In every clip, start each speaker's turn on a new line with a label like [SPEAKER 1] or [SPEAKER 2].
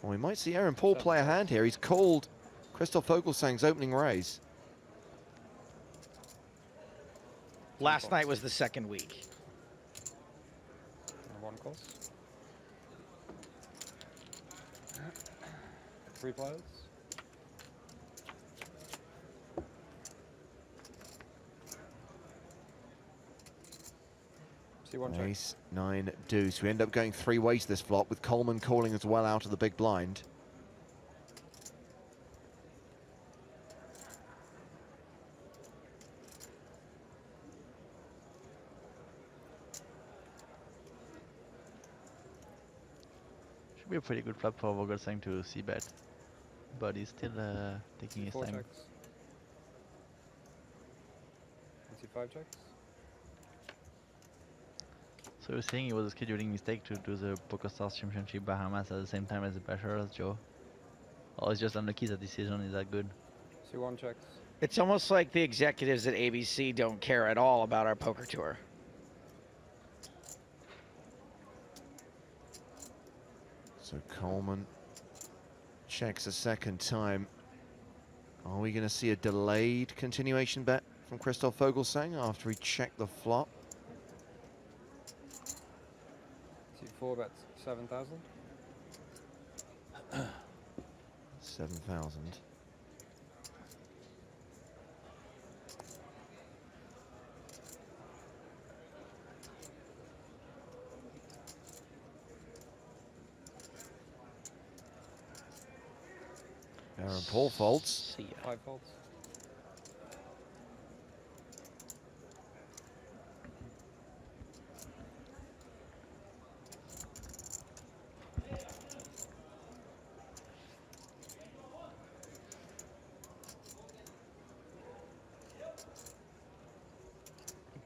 [SPEAKER 1] Well, we might see Aaron Paul play a hand here. He's called Christoph Vogelsang's opening raise.
[SPEAKER 2] Last night was the second week.
[SPEAKER 3] One calls. 3 players.
[SPEAKER 1] Ace, 9, deuce. We end up going 3 ways this flop, with Coleman calling as well out of the big blind.
[SPEAKER 4] Should be a pretty good flop for Vogelsang to see bet, but he's still taking his time.
[SPEAKER 3] Checks. 5 checks.
[SPEAKER 4] So you're saying it was a scheduling mistake to do the PokerStars Championship Bahamas at the same time as the Bachelors, Joe? Or it's just unlucky that decision is that good?
[SPEAKER 3] C1 checks.
[SPEAKER 2] It's almost like the executives at ABC don't care at all about our poker tour.
[SPEAKER 1] So Coleman checks a second time. Are we going to see a delayed continuation bet from Christoph Vogelsang after he checked the flop?
[SPEAKER 3] C4 bets 7,000.
[SPEAKER 1] 7,000. Aaron Paul folds.
[SPEAKER 3] 5 folds.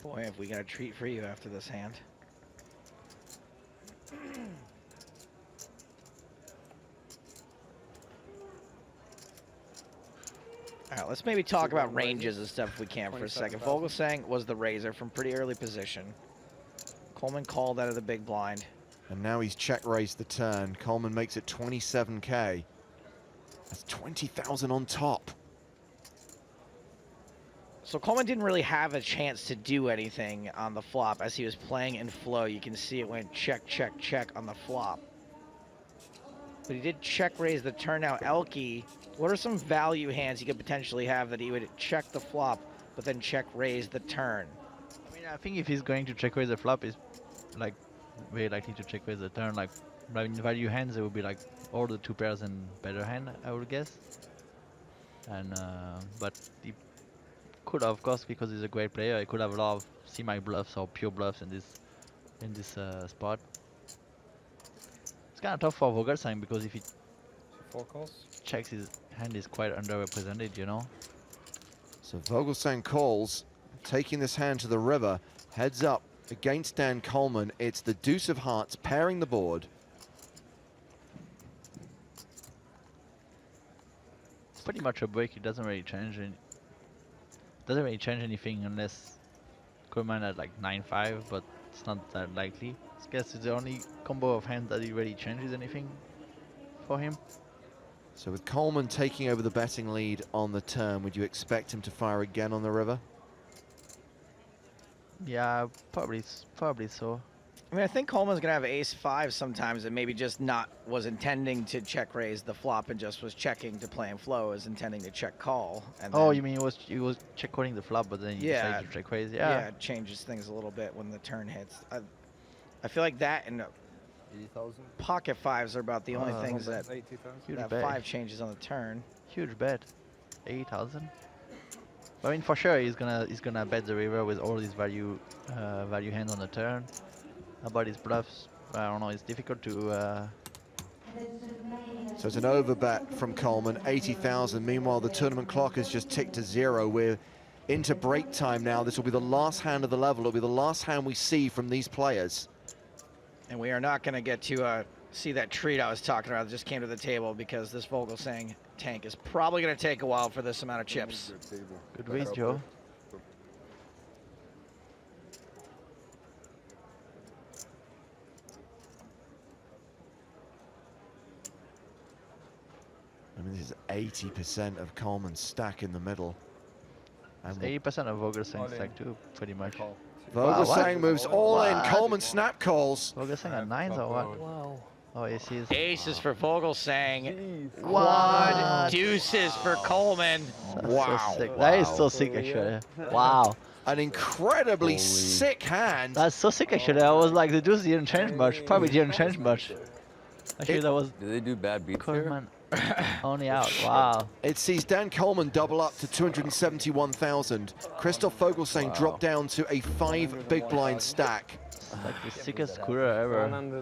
[SPEAKER 2] Boy, have we got a treat for you after this hand. All right, let's maybe talk about ranges and stuff if we can for a second. Vogelsang was the raiser from pretty early position. Coleman called out of the big blind.
[SPEAKER 1] And now he's check raised the turn. Coleman makes it 27K. That's 20,000 on top.
[SPEAKER 2] So Coleman didn't really have a chance to do anything on the flop as he was playing in flow. You can see it went check, check, check on the flop. But he did check raise the turn. Now Elke, what are some value hands he could potentially have that he would check the flop but then check raise the turn?
[SPEAKER 4] I mean, I think if he's going to check raise the flop, is like very likely to check raise the turn. Like in value hands, it would be like all the 2 pairs and better hand, I would guess. And but he could, of course, because he's a great player, he could have a lot of semi bluffs or pure bluffs in this spot. It's kind of tough for Vogelsang because if he
[SPEAKER 3] 4 calls.
[SPEAKER 4] checks, his hand is quite underrepresented, you know.
[SPEAKER 1] So Vogelsang calls, taking this hand to the river, heads up against Dan Coleman. It's the deuce of hearts pairing the board.
[SPEAKER 4] It's pretty much a break. It doesn't really change anything unless Coleman at like 9-5, but it's not that likely. I guess it's the only combo of hands that he really changes anything for him.
[SPEAKER 1] So with Coleman taking over the betting lead on the turn, would you expect him to fire again on the river?
[SPEAKER 4] Yeah, probably so.
[SPEAKER 2] I mean, I think Coleman's gonna have ace-5 sometimes, and maybe just not was intending to check raise the flop and just was checking to play in flow, is intending to check call. And
[SPEAKER 4] oh, you mean he was check calling the flop, but then he
[SPEAKER 2] yeah,
[SPEAKER 4] decided to check raise?
[SPEAKER 2] Yeah, it changes things a little bit when the turn hits. I feel like that and
[SPEAKER 3] 80,000.
[SPEAKER 2] pocket fives are about the only things that
[SPEAKER 3] 80,000.
[SPEAKER 2] that 5 changes on the turn.
[SPEAKER 4] Huge bet, 80,000. I mean, for sure he's gonna bet the river with all his value hands on the turn. About his bluffs, I don't know. It's difficult to.
[SPEAKER 1] So it's an over bet from Coleman, 80,000. Meanwhile, the tournament clock has just ticked to 0. We're into break time now. This will be the last hand of the level. It'll be the last hand we see from these players.
[SPEAKER 2] And we are not going to get to see that treat I was talking about that just came to the table because this Vogelsang tank is probably going to take a while for this amount of chips.
[SPEAKER 4] Good raise, Joe.
[SPEAKER 1] This is 80% of Coleman's stack in the middle. And
[SPEAKER 4] 80% of Vogelsang's stack too, pretty much.
[SPEAKER 3] Call.
[SPEAKER 1] Vogelsang moves all in.
[SPEAKER 4] What?
[SPEAKER 1] Coleman snap calls.
[SPEAKER 4] Vogelsang at 9s or what? Wow. Oh, yes, he is.
[SPEAKER 2] Aces for Vogelsang.
[SPEAKER 3] Jeez.
[SPEAKER 2] Quad deuces for Coleman.
[SPEAKER 4] That's
[SPEAKER 1] Wow.
[SPEAKER 4] so sick. That is so sick, actually. Wow.
[SPEAKER 1] An incredibly
[SPEAKER 3] Holy.
[SPEAKER 1] sick hand.
[SPEAKER 4] That's so sick, actually. I was like, the deuce didn't change much. Probably didn't change much. Actually, that was
[SPEAKER 5] Do they do bad beats here?
[SPEAKER 4] Coleman only out. Wow.
[SPEAKER 1] It sees Dan Coleman double up to 271,000. Christoph Vogelsang drop down to a 5 big blind stack.
[SPEAKER 4] It's like the sickest scooter ever.
[SPEAKER 3] 100.